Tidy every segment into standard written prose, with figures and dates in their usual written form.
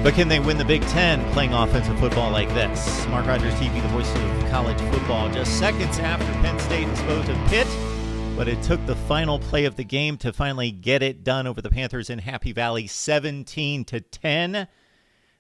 But can they win the Big Ten playing offensive football like this? Mark Rogers TV, the voice of college football. Just seconds after Penn State disposed of Pitt, but it took the final play of the game to finally get it done over the Panthers in Happy Valley, 17-10.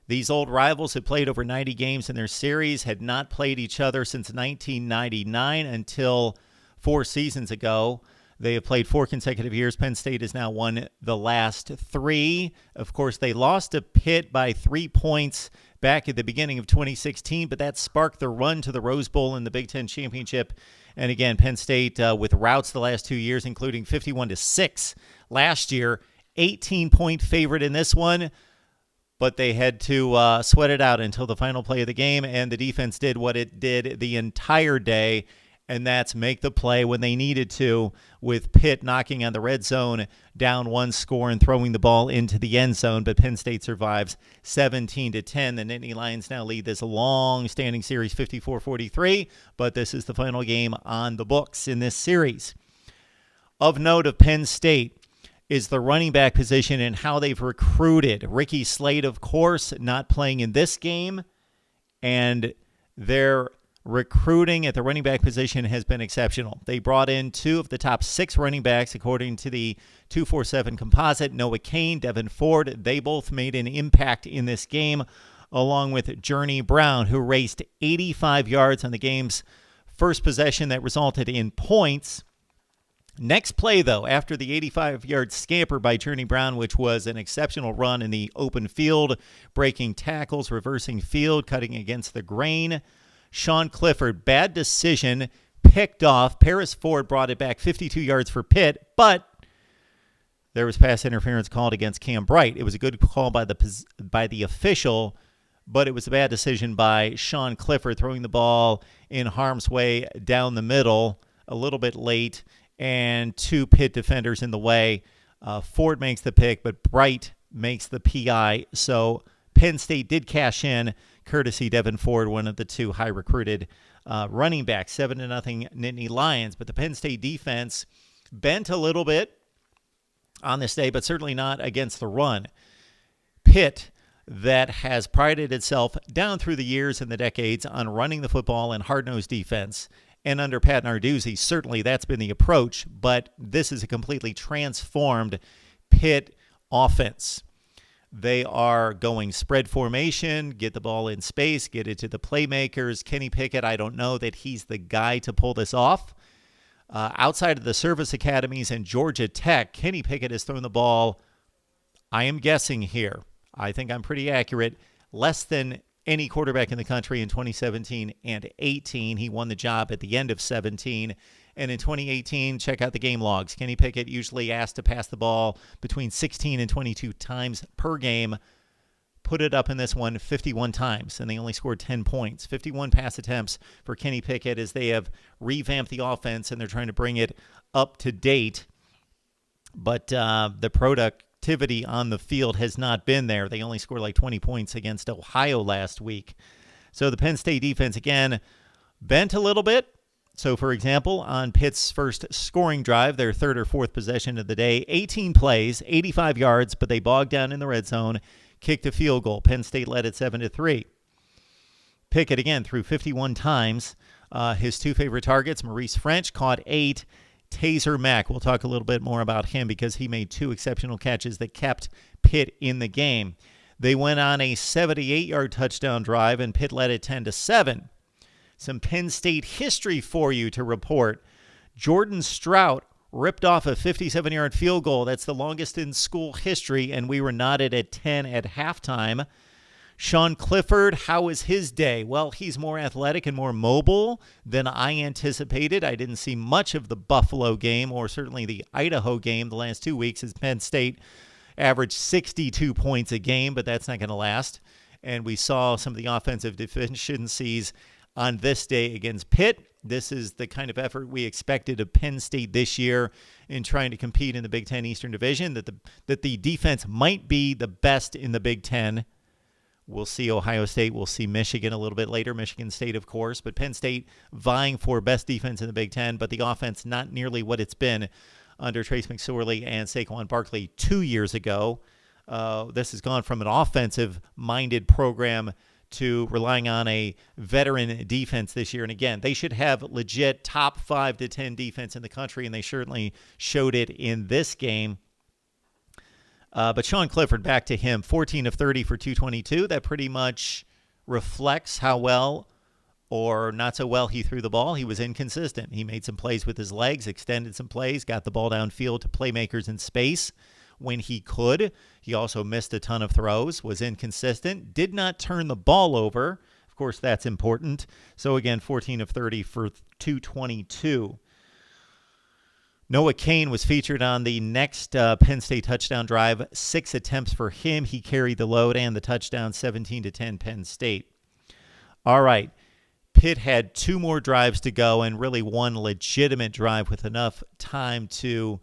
These old rivals had played over 90 games in their series, had not played each other since 1999 until 4 seasons ago. They have played 4 consecutive years. Penn State has now won the last 3. Of course, they lost to Pitt by 3 points back at the beginning of 2016, but that sparked the run to the Rose Bowl in the Big Ten Championship. And again, Penn State with routes the last 2 years, including 51-6 last year, 18-point favorite in this one. But they had to sweat it out until the final play of the game, and the defense did what it did the entire day, and that's make the play when they needed to, with Pitt knocking on the red zone, down 1 score and throwing the ball into the end zone. But Penn State survives 17-10. The Nittany Lions now lead this long-standing series 54-43, but this is the final game on the books in this series. Of note of Penn State is the running back position and how they've recruited. Ricky Slade, of course, not playing in this game, and their recruiting at the running back position has been exceptional. They brought in 2 of the top 6 running backs, according to the 247 composite. Noah Cain, Devin Ford, they both made an impact in this game, along with Journey Brown, who raced 85 yards on the game's first possession that resulted in points. Next play, though, after the 85-yard scamper by Journey Brown, which was an exceptional run in the open field, breaking tackles, reversing field, cutting against the grain, Sean Clifford, bad decision, picked off. Paris Ford brought it back 52 yards for Pitt, but there was pass interference called against Cam Bright. It was a good call by the official, but it was a bad decision by Sean Clifford, throwing the ball in harm's way down the middle a little bit late, and 2 Pitt defenders in the way. Ford makes the pick, but Bright makes the PI. So Penn State did cash in, courtesy Devin Ford, one of the 2 high-recruited running backs. 7-0 Nittany Lions. But the Penn State defense bent a little bit on this day, but certainly not against the run. Pitt, that has prided itself down through the years and the decades on running the football and hard-nosed defense, and under Pat Narduzzi, certainly that's been the approach, but this is a completely transformed Pitt offense. They are going spread formation, get the ball in space, get it to the playmakers. Kenny Pickett, I don't know that he's the guy to pull this off. Outside of the service academies and Georgia Tech, Kenny Pickett has thrown the ball, I am guessing here, I think I'm pretty accurate, less than any quarterback in the country in 2017 and 18. He won the job at the end of 17. And in 2018, check out the game logs. Kenny Pickett usually asked to pass the ball between 16 and 22 times per game. Put it up in this one 51 times, and they only scored 10 points. 51 pass attempts for Kenny Pickett as they have revamped the offense, and they're trying to bring it up to date. But the productivity on the field has not been there. They only scored like 20 points against Ohio last week. So the Penn State defense, again, bent a little bit. So, for example, on Pitt's first scoring drive, their 3rd or 4th possession of the day, 18 plays, 85 yards, but they bogged down in the red zone, kicked a field goal. Penn State led at 7-3. Pickett, again, threw 51 times. His 2 favorite targets, Maurice French, caught 8. Taser Mack, we'll talk a little bit more about him because he made 2 exceptional catches that kept Pitt in the game. They went on a 78-yard touchdown drive, and Pitt led it 10-7. Some Penn State history for you to report. Jordan Strout ripped off a 57-yard field goal. That's the longest in school history, and we were knotted at 10 at halftime. Sean Clifford, how was his day? Well, he's more athletic and more mobile than I anticipated. I didn't see much of the Buffalo game or certainly the Idaho game the last 2 weeks as Penn State averaged 62 points a game, but that's not going to last. And we saw some of the offensive deficiencies on this day against Pitt. This is the kind of effort we expected of Penn State this year in trying to compete in the Big Ten Eastern Division, that the defense might be the best in the Big Ten. We'll see Ohio State. We'll see Michigan a little bit later, Michigan State, of course. But Penn State vying for best defense in the Big Ten, but the offense not nearly what it's been under Trace McSorley and Saquon Barkley 2 years ago. This has gone from an offensive-minded program to relying on a veteran defense this year. And again, they should have legit top 5 to 10 defense in the country, and they certainly showed it in this game. But Sean Clifford, back to him, 14 of 30 for 222. That pretty much reflects how well or not so well he threw the ball. He was inconsistent. He made some plays with his legs, extended some plays, got the ball downfield to playmakers in space when he could. He also missed a ton of throws, was inconsistent, did not turn the ball over. Of course, that's important. So again, 14 of 30 for 222. Noah Cain was featured on the next Penn State touchdown drive. 6 attempts for him. He carried the load and the touchdown, 17-10 Penn State. All right. Pitt had 2 more drives to go and really one legitimate drive with enough time to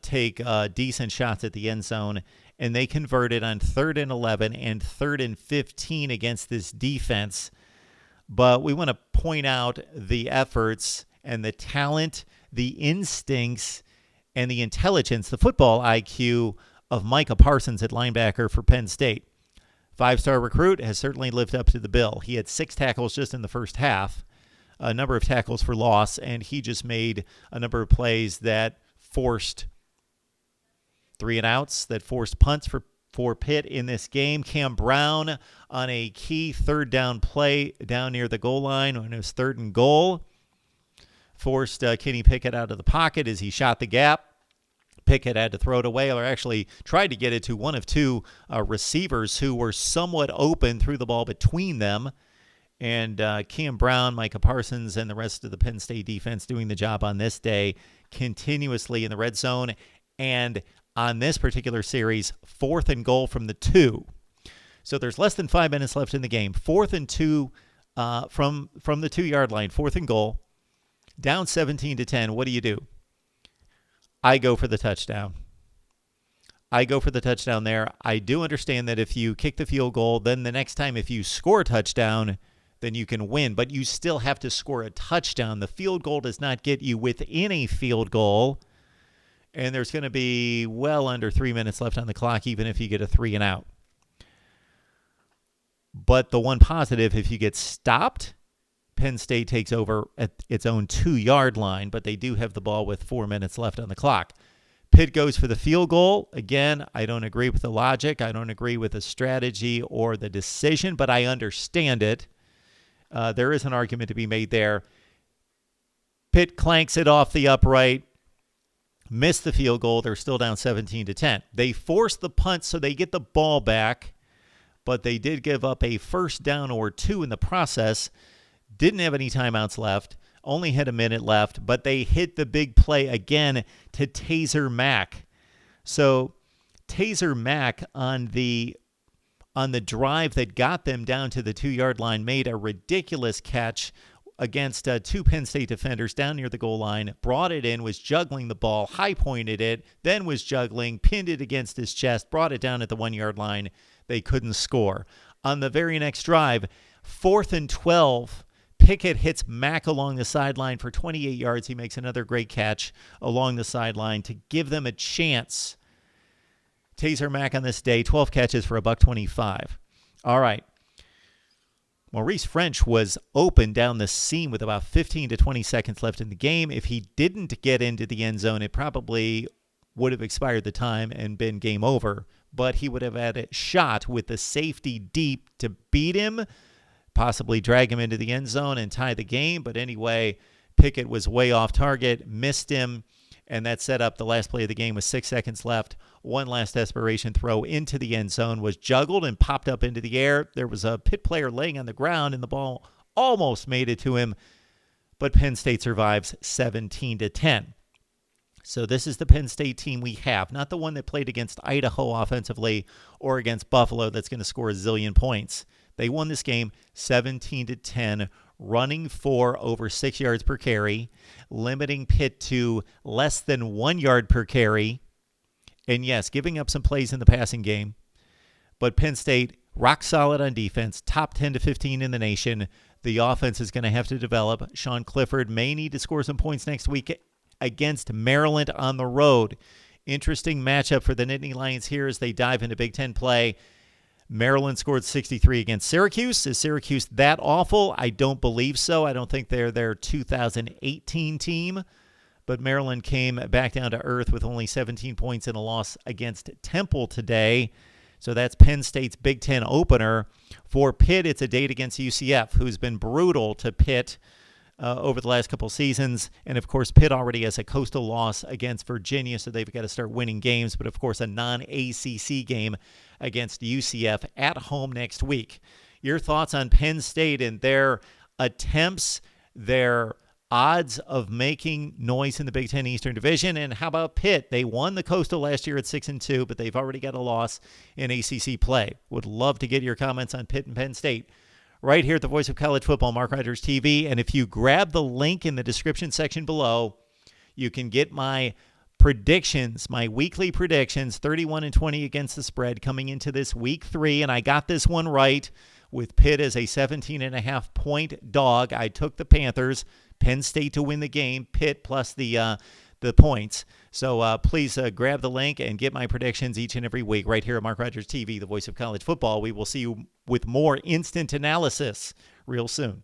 take decent shots at the end zone, and they converted on 3rd and 11 and 3rd and 15 against this defense. But we want to point out the efforts and the talent, the instincts, and the intelligence, the football IQ of Micah Parsons at linebacker for Penn State. 5-star recruit, has certainly lived up to the bill. He had 6 tackles just in the first half, a number of tackles for loss, and he just made a number of plays that forced 3-and-outs, that forced punts for Pitt in this game. Cam Brown on a key 3rd down play down near the goal line when it was 3rd and goal, forced Kenny Pickett out of the pocket as he shot the gap. Pickett had to throw it away, or actually tried to get it to one of 2 receivers who were somewhat open, threw the ball between them. And Cam Brown, Micah Parsons, and the rest of the Penn State defense doing the job on this day continuously in the red zone. And on this particular series, 4th and goal from the 2. So there's less than 5 minutes left in the game. 4th and 2 from the 2-yard line, 4th and goal. Down 17-10. What do? I go for the touchdown. I go for the touchdown there. I do understand that if you kick the field goal, then the next time if you score a touchdown, then you can win. But you still have to score a touchdown. The field goal does not get you within a field goal. And there's going to be well under 3 minutes left on the clock, even if you get a 3-and-out. But the one positive, if you get stopped, Penn State takes over at its own 2-yard line, but they do have the ball with 4 minutes left on the clock. Pitt goes for the field goal. Again, I don't agree with the logic. I don't agree with the strategy or the decision, but I understand it. There is an argument to be made there. Pitt clanks it off the upright, missed the field goal. They're still down 17-10. They force the punt so they get the ball back, but they did give up a 1st down or 2 in the process. Didn't have any timeouts left, only had a minute left, but they hit the big play again to Taser Mack. So Taser Mack on the drive that got them down to the 2-yard line made a ridiculous catch against 2 Penn State defenders down near the goal line, brought it in, was juggling the ball, high-pointed it, then was juggling, pinned it against his chest, brought it down at the 1-yard line. They couldn't score. On the very next drive, 4th and 12, Pickett hits Mack along the sideline for 28 yards. He makes another great catch along the sideline to give them a chance. Taser Mack on this day, 12 catches for $125. All right. Maurice French was open down the seam with about 15 to 20 seconds left in the game. If he didn't get into the end zone, it probably would have expired the time and been game over. But he would have had a shot with the safety deep to beat him, possibly drag him into the end zone and tie the game. But anyway, Pickett was way off target, missed him, and that set up the last play of the game with 6 seconds left. One last desperation throw into the end zone was juggled and popped up into the air. There was a Pitt player laying on the ground, and the ball almost made it to him, but Penn State survives 17-10. So this is the Penn State team we have, not the one that played against Idaho offensively or against Buffalo that's going to score a zillion points. They won this game 17-10, running for over 6 yards per carry, limiting Pitt to less than 1 yard per carry, and yes, giving up some plays in the passing game. But Penn State, rock solid on defense, top 10 to 15 in the nation. The offense is going to have to develop. Sean Clifford may need to score some points next week against Maryland on the road. Interesting matchup for the Nittany Lions here as they dive into Big Ten play. Maryland scored 63 against Syracuse. Is Syracuse that awful? I don't believe so. I don't think they're their 2018 team. But Maryland came back down to earth with only 17 points in a loss against Temple today. So that's Penn State's Big Ten opener. For Pitt, it's a date against UCF, who's been brutal to Pitt over the last couple seasons. And, of course, Pitt already has a coastal loss against Virginia, so they've got to start winning games. But, of course, a non-ACC game against UCF at home next week. Your thoughts on Penn State and their attempts, their odds of making noise in the Big Ten Eastern Division? And how about Pitt? They won the Coastal last year at 6-2, but they've already got a loss in ACC play. Would love to get your comments on Pitt and Penn State right here at the Voice of College Football, Mark Rogers TV. And if you grab the link in the description section below, you can get my predictions, my weekly predictions, 31-20 against the spread coming into this week 3. And I got this one right with Pitt as a 17.5-point dog. I took the Panthers. Penn State to win the game, Pitt plus the points. So please grab the link and get my predictions each and every week right here at Mark Rogers TV, the voice of college football. We will see you with more instant analysis real soon.